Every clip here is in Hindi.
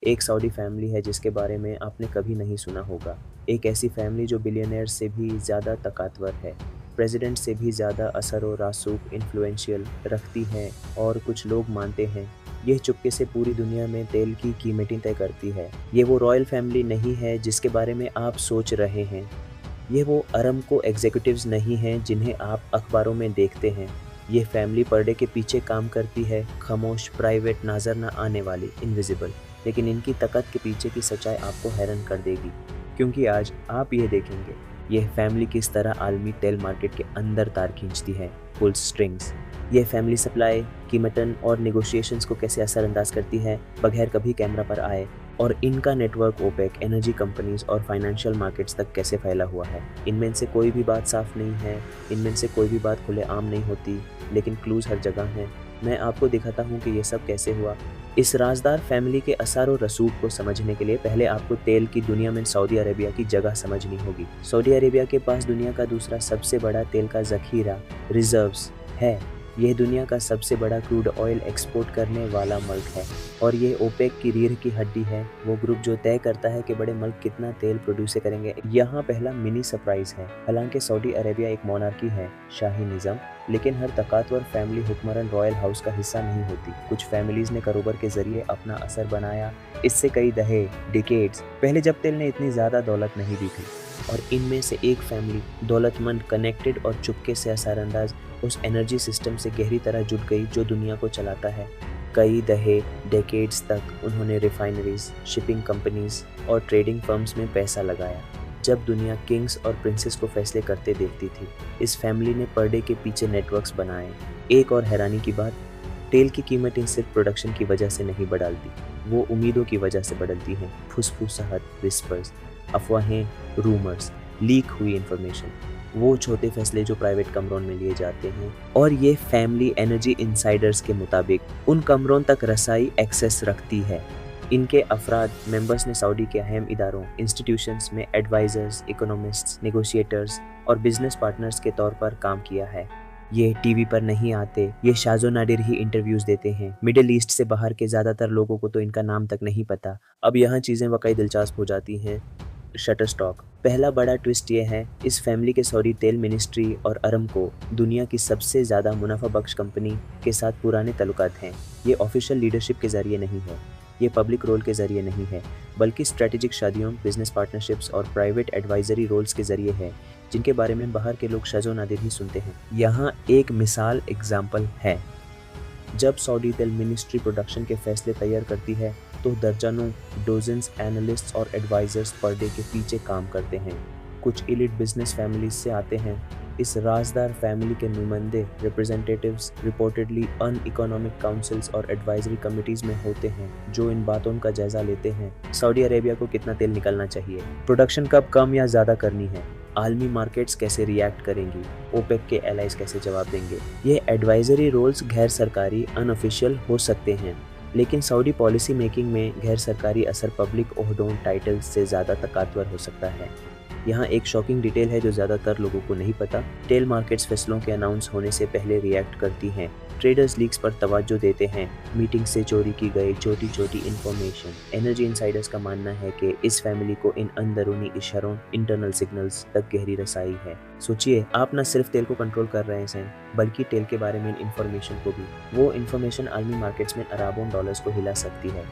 एक सऊदी फैमिली है जिसके बारे में आपने कभी नहीं सुना होगा। एक ऐसी फैमिली जो बिलियनियर से भी ज़्यादा ताकतवर है, प्रेसिडेंट से भी ज़्यादा असर और रसूख इन्फ्लुएंशियल रखती है और कुछ लोग मानते हैं यह चुपके से पूरी दुनिया में तेल की कीमतें तय करती है। ये वो रॉयल फैमिली नहीं है जिसके बारे में आप सोच रहे हैं। ये वो अराम्को एग्जीक्यूटिव्स नहीं हैं जिन्हें आप अखबारों में देखते हैं। ये फैमिली पर्दे के पीछे काम करती है, खामोश, प्राइवेट, नज़र न आने वाली, इनविजिबल। लेकिन इनकी ताकत के पीछे की सच्चाई आपको हैरान कर देगी, क्योंकि आज आप ये देखेंगे यह फैमिली किस तरह आलमी तेल मार्केट के अंदर तार खींचती है, पुल स्ट्रिंग्स। यह फैमिली सप्लाई, कीमतन और नेगोशिएशंस को कैसे असरअंदाज करती है बगैर कभी कैमरा पर आए, और इनका नेटवर्क ओपेक, एनर्जी कंपनीज और फाइनेंशियल मार्केट्स तक कैसे फैला हुआ है। इनमें से कोई भी बात साफ नहीं है, इनमें से कोई भी बात खुलेआम नहीं होती, लेकिन क्लूज हर जगह हैं। मैं आपको दिखाता हूँ कि ये सब कैसे हुआ। इस राजदार फैमिली के असर और रसूख को समझने के लिए पहले आपको तेल की दुनिया में सऊदी अरेबिया की जगह समझनी होगी। सऊदी अरेबिया के पास दुनिया का दूसरा सबसे बड़ा तेल का जखीरा, रिजर्व्स है। यह दुनिया का सबसे बड़ा क्रूड ऑयल एक्सपोर्ट करने वाला मुल्क है, और यह ओपेक की रीढ़ की हड्डी है, वो ग्रुप जो तय करता है कि बड़े मुल्क कितना तेल प्रोड्यूस करेंगे। यहाँ पहला मिनी सरप्राइज है। हालांकि सऊदी अरेबिया एक मोनार्की है, शाही निज़ाम, लेकिन हर ताकतवर फैमिली हुक्मरान रॉयल हाउस का हिस्सा नहीं होती। कुछ फैमिलीज ने कारोबार के जरिए अपना असर बनाया, इससे कई डिकेड्स पहले, जब तेल ने इतनी ज़्यादा दौलत नहीं दी थी। और इनमें से एक फैमिली दौलतमंद, कनेक्टेड और चुपके से असरअंदाज उस एनर्जी सिस्टम से गहरी तरह जुड़ गई जो दुनिया को चलाता है। कई डेकेड्स तक उन्होंने रिफाइनरीज, शिपिंग कंपनीज और ट्रेडिंग फर्म्स में पैसा लगाया। जब दुनिया किंग्स और प्रिंसेस को फैसले करते देखती थी, इस फैमिली ने पर्दे के पीछे नेटवर्क्स बनाए। एक और हैरानी की बात, तेल की कीमतें सिर्फ प्रोडक्शन की वजह से नहीं बढ़ती, वो उम्मीदों की वजह से बढ़ती हैं। फुसफुसाहट, विस्पर्स, अफवाहें, रूमर्स, लीक हुई इंफॉर्मेशन, वो छोटे फैसले जो प्राइवेट कमरों में लिए जाते हैं। और ये फैमिली एनर्जी इंसाइडर्स के मुताबिक उन कमरों तक रसाई एक्सेस रखती है। इनके अफराद मेंबर्स ने सऊदी के अहम इदारों, इंस्टीट्यूशंस में एडवाइजर्स, इकोनॉमिस्ट्स, नेगोशिएटर्स और बिजनेस पार्टनर्स के तौर पर काम किया है। ये टीवी पर नहीं आते, ये शाज़ो नादिर ही इंटरव्यूज देते हैं। मिडिल ईस्ट से बाहर के ज़्यादातर लोगों को तो इनका नाम तक नहीं पता। अब यहाँ चीज़ें वाकई दिलचस्प हो जाती हैं। शटरस्टॉक। पहला बड़ा ट्विस्ट ये है, इस फैमिली के सऊदी तेल मिनिस्ट्री और अराम्को, दुनिया की सबसे ज़्यादा मुनाफा बख्श कंपनी, के साथ पुराने तल्लुकात हैं। ये ऑफिशियल लीडरशिप के ज़रिए नहीं है, ये पब्लिक रोल के ज़रिए नहीं है, बल्कि स्ट्रेटेजिक शादियों, बिजनेस पार्टनरशिप्स और प्राइवेट एडवाइजरी रोल्स के ज़रिए है, जिनके बारे में बाहर के लोग शाज़ो नादिर ही सुनते हैं। यहाँ एक मिसाल एग्जाम्पल है। जब सऊदी तेल मिनिस्ट्री प्रोडक्शन के फैसले तैयार करती है, तो दर्जनों, डोजन्स एनालिस्ट्स और एडवाइजर्स पर्दे के पीछे काम करते हैं। कुछ एलिट बिजनेस फैमिलीज से आते हैं। इस राजदार फैमिली के नुमाइंदे, रिप्रेजेंटेटिव्स, रिपोर्टेडली अन इकोनॉमिक काउंसिल्स और एडवाइजरी कमिटीज में होते हैं, जो इन बातों का जायजा लेते हैं। सऊदी अरेबिया को कितना तेल निकलना चाहिए, प्रोडक्शन कब कम या ज़्यादा करनी है, आलमी मार्केट्स कैसे रिएक्ट करेंगी, ओपेक के एलाइज कैसे जवाब देंगे। ये एडवाइजरी रोल्स गैर सरकारी, अनऑफिशियल हो सकते हैं, लेकिन सऊदी पॉलिसी मेकिंग में गैर सरकारी असर पब्लिक ओहदों, टाइटल्स से ज़्यादा ताकतवर हो सकता है। यहाँ एक शॉकिंग डिटेल है जो ज़्यादातर लोगों को नहीं पता। तेल मार्केट्स फैसलों के अनाउंस होने से पहले रिएक्ट करती हैं। ट्रेडर्स लीक्स पर तवज्जो देते हैं। मीटिंग से चोरी की गई छोटी छोटी इन्फॉर्मेशन। एनर्जी इंसाइडर्स का मानना है कि इस फैमिली को इन अंदरूनी इशारों, इंटरनल सिग्नल्स तक गहरी रसाई है। सोचिए, आप न सिर्फ तेल को कंट्रोल कर रहे हैं, बल्कि तेल के बारे में इन्फॉर्मेशन को भी। वो इन्फॉर्मेशन आलमी मार्केट्स में अरबों डॉलर्स को हिला सकती है।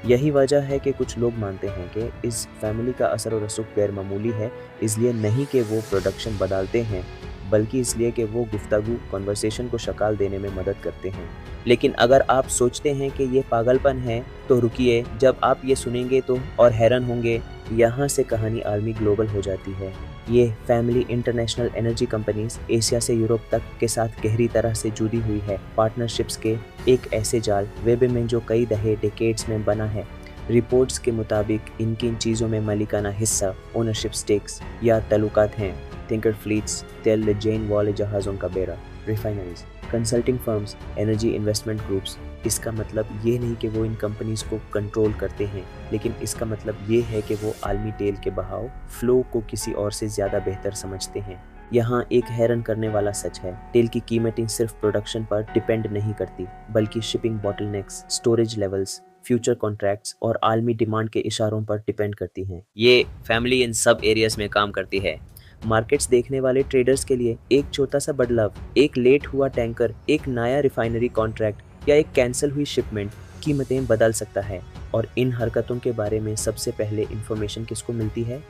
यही वजह है कि कुछ लोग मानते हैं कि इस फैमिली का असर और रसूख गैर मामूली है, इसलिए नहीं कि वो प्रोडक्शन बदलते हैं, बल्कि इसलिए कि वो गुफ्तगू, कन्वर्सेशन को शक्ल देने में मदद करते हैं। लेकिन अगर आप सोचते हैं कि ये पागलपन है, तो रुकिए, जब आप ये सुनेंगे तो और हैरान होंगे। यहाँ से कहानी आलमी ग्लोबल हो जाती है। ये family international energy companies Asia से यूरोप तक के साथ गहरी तरह से जुड़ी हुई है। पार्टनरशिप्स के एक ऐसे जाल वेब में जो कई डेकेड्स में बना है। रिपोर्ट्स के मुताबिक इनकी इन चीज़ों में मालिकाना हिस्सा, ओनरशिप स्टेक्स या तल्लुकात हैं। टिंकर फ्लीट्स, तेल जेन वाले जहाज़ों का बेड़ा, refineries, consulting firms, energy investment groups. इसका मतलब ये नहीं कि वो इन कंपनीज को कंट्रोल करते हैं, लेकिन इसका मतलब ये है कि वो आलमी तेल के बहाव, फ्लो को किसी और से ज़्यादा बेहतर समझते हैं। यहाँ एक हैरान करने वाला सच है, तेल की कीमतें सिर्फ प्रोडक्शन पर डिपेंड नहीं करती, बल्कि shipping bottlenecks, storage levels, future contracts और आलमी डिमांड के इशारों पर डिपेंड करती हैं। ये फैमिली इन सब एरियाज में काम करती है। मार्केट्स देखने वाले ट्रेडर्स के लिए एक छोटा सा बदलाव, एक लेट हुआ टैंकर, एक नया रिफाइनरी कॉन्ट्रैक्ट या एक कैंसिल हुई शिपमेंट कीमतें बदल सकता है। और इन हरकतों के बारे में सबसे पहले इंफॉर्मेशन किसको मिलती है?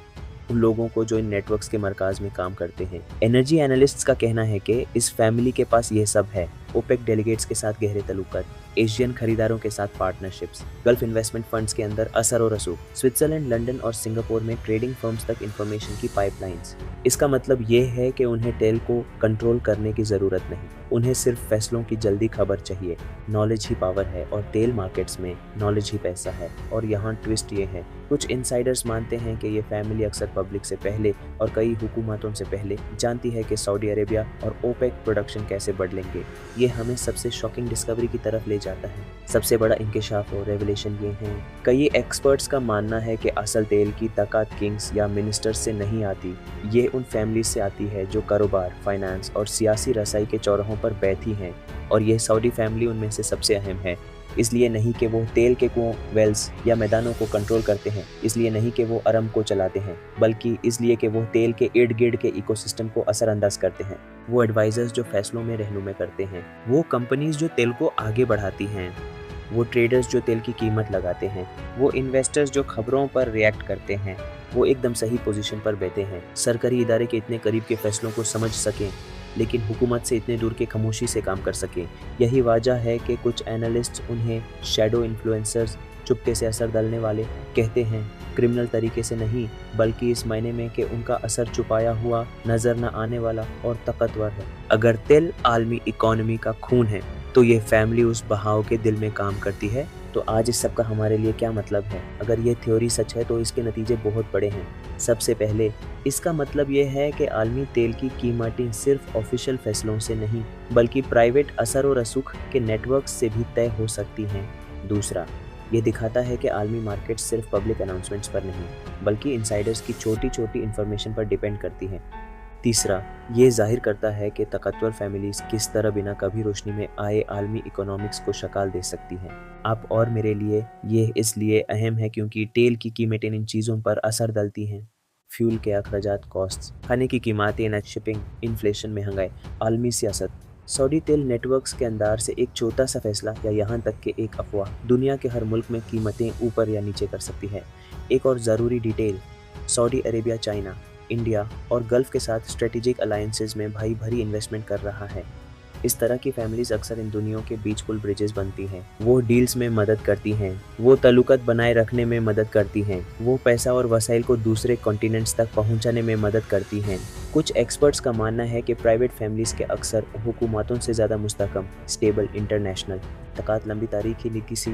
उन लोगों को जो इन नेटवर्क्स के मरकाज में काम करते हैं। एनर्जी एनालिस्ट्स का कहना है कि इस फैमिली के पास ये सब है। ओपेक डेलीगेट्स के साथ गहरे तल्लुकात, एशियन खरीदारों के साथ पार्टनरशिप्स, गल्फ इन्वेस्टमेंट फंड्स के अंदर असर और रसूख, स्विट्जरलैंड, लंदन और सिंगापुर में ट्रेडिंग फर्म्स तक इंफॉर्मेशन की पाइपलाइंस। इसका मतलब ये है कि उन्हें टेल को कंट्रोल करने की ज़रूरत नहीं, उन्हें सिर्फ फैसलों की जल्दी खबर चाहिए। नॉलेज ही पावर है और टेल मार्केट्स में नॉलेज ही पैसा है। और यहाँ ट्विस्ट ये है, कुछ इनसाइडर्स मानते हैं कि ये फैमिली अक्सर पब्लिक से पहले और कई हुकूमतों से पहले जानती है कि सऊदी अरेबिया और ओपेक प्रोडक्शन कैसे बढ़ेंगे। ये हमें सबसे शॉकिंग डिस्कवरी की तरफ ले जाता है। सबसे बड़ा इंकशाफ और रेवलेशन ये है, कई एक्सपर्ट्स का मानना है कि असल तेल की ताकत किंग्स या मिनिस्टर्स से नहीं आती, ये उन फैमिलीज से आती है जो कारोबार, फाइनेंस और सियासी रसाई के चौराहों पर बैठी हैं। और ये सऊदी फैमिली उनमें से सबसे अहम है। इसलिए नहीं कि वो तेल के कुओं, वेल्स या मैदानों को कंट्रोल करते हैं, इसलिए नहीं कि वो अरम को चलाते हैं, बल्कि इसलिए कि वो तेल के इर्द गिर्द के इकोसिस्टम को असरअंदाज करते हैं। वो एडवाइजर्स जो फैसलों में रहनुमाई करते हैं, वो कंपनीज जो तेल को आगे बढ़ाती हैं, वो ट्रेडर्स जो तेल की कीमत लगाते हैं, वो इन्वेस्टर्स जो खबरों पर रिएक्ट करते हैं, वो एकदम सही पोजीशन पर बैठे हैं। सरकारी इदारे के इतने करीब के फैसलों को समझ सकें लेकिन हुकूमत से इतने दूर के खामोशी से काम कर सकें। यही वजह है कि कुछ एनालिस्ट उन्हें शैडो इन्फ्लुएंसर्स, चुपके से असर डालने वाले कहते हैं। क्रिमिनल तरीके से नहीं, बल्कि इस मायने में कि उनका असर छुपाया हुआ, नजर न आने वाला और ताकतवर है। अगर तेल आलमी इकोनॉमी का खून है तो ये फैमिली उस बहाव के दिल में काम करती है। तो आज इस सब का हमारे लिए क्या मतलब है? अगर ये थ्योरी सच है तो इसके नतीजे बहुत बड़े हैं। सबसे पहले इसका मतलब ये है कि आलमी तेल की कीमतें सिर्फ ऑफिशियल फैसलों से नहीं, बल्कि प्राइवेट असर और रसूख के नेटवर्क से भी तय हो सकती हैं। दूसरा, ये दिखाता है कि आलमी मार्केट सिर्फ पब्लिक अनाउंसमेंट्स पर नहीं, बल्कि इनसाइडर्स की छोटी छोटी इन्फॉर्मेशन पर डिपेंड करती हैं। तीसरा, ये जाहिर करता है कि ताकतवर फैमिलीज किस तरह बिना कभी रोशनी में आए आलमी इकोनॉमिक्स को शक्ल दे सकती हैं। आप और मेरे लिए ये इसलिए अहम है क्योंकि तेल की कीमतें इन चीज़ों पर असर डालती हैं। फ्यूल के अखराजात, कॉस्ट्स, खाने की कीमतें, नेट शिपिंग, इन्फ्लेशन, महंगाई, आलमी सियासत। सऊदी तेल नेटवर्क्स के अंदर से एक छोटा सा फैसला या यहाँ तक कि एक अफवाह दुनिया के हर मुल्क में कीमतें ऊपर या नीचे कर सकती है। एक और ज़रूरी detail, Saudi Arabia, China, India और गल्फ के साथ स्ट्रेटेजिक अलायंसेस में भाई भरी इन्वेस्टमेंट कर रहा है। इस तरह की फैमिलीज अक्सर इन दुनियाओं के बीच पुल ब्रिजेस बनती हैं। वो डील्स में मदद करती हैं, वो ताल्लुकात बनाए रखने में मदद करती हैं, वो पैसा और वसाइल को दूसरे कॉन्टिनेंट्स तक पहुंचाने में मदद करती हैं। कुछ एक्सपर्ट्स का मानना है कि प्राइवेट फैमिलीज के अक्सर हुकूमतों से ज़्यादा मुस्तहकम, स्टेबल, इंटरनेशनल तकात लंबी तारीख की किसी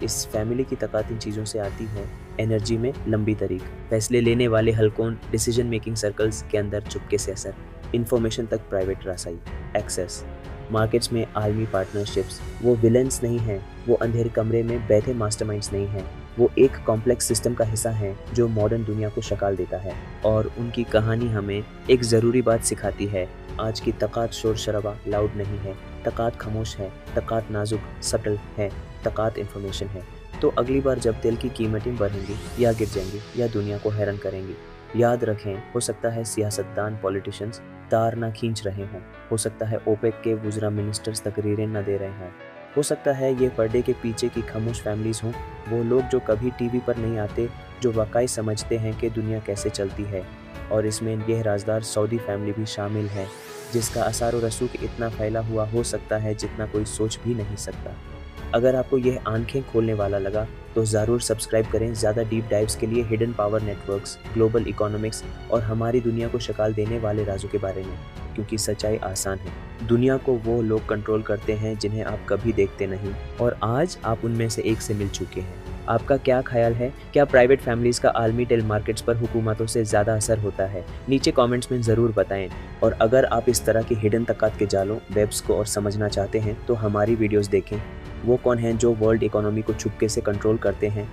इस फैमिली की तकात इन चीज़ों से आती है। एनर्जी में लंबी तारीख, फैसले लेने वाले हलकों, डिसीजन मेकिंग सर्कल्स के अंदर चुपके से असर, इंफॉर्मेशन तक प्राइवेट रसाई, एक्सेस, मार्केट्स में आलमी पार्टनरशिप्स। वो विलेंस नहीं हैं, वो अंधेरे कमरे में बैठे मास्टरमाइंड्स नहीं हैं, वो एक कॉम्प्लेक्स सिस्टम का हिस्सा हैं जो मॉडर्न दुनिया को शक्ल देता है। और उनकी कहानी हमें एक ज़रूरी बात सिखाती है, आज की तकात शोर शराबा लाउड नहीं है, तकात खामोश है, तकात नाजुक, सटल है, तकात इन्फॉर्मेशन है। तो अगली बार जब तेल की कीमतें बढ़ेंगी या गिर जाएंगी या दुनिया को हैरान करेंगी, याद रखें, हो सकता है सियासतदान, पॉलिटिशियंस तार ना खींच रहे हों, हो सकता है ओपेक के वुज़रा मिनिस्टर्स तकरीरें ना दे रहे हों, हो सकता है ये पर्दे के पीछे की खामोश फैमिलीज़ हों, वो लोग जो कभी टीवी पर नहीं आते, जो वाकई समझते हैं कि दुनिया कैसे चलती है। और इसमें यह राजदार सऊदी फैमिली भी शामिल है, जिसका असर और रसूख इतना फैला हुआ हो सकता है जितना कोई सोच भी नहीं सकता। अगर आपको यह आंखें खोलने वाला लगा तो ज़रूर सब्सक्राइब करें ज़्यादा डीप डाइव्स के लिए hidden power networks, global economics और हमारी दुनिया को शक्ल देने वाले राजों के बारे में, क्योंकि सच्चाई आसान है। दुनिया को वो लोग कंट्रोल करते हैं जिन्हें आप कभी देखते नहीं, और आज आप उनमें से एक से मिल चुके हैं। आपका क्या ख्याल है? क्या प्राइवेट फैमिलीज़ का आलमी तेल मार्केट्स पर हुकूमतों से ज़्यादा असर होता है? नीचे कमेंट्स में ज़रूर बताएं। और अगर आप इस तरह के हिडन तकात के जालों, वेब्स को और समझना चाहते हैं तो हमारी वीडियोस देखें। वो कौन हैं जो वर्ल्ड इकोनॉमी को चुपके से कंट्रोल करते हैं?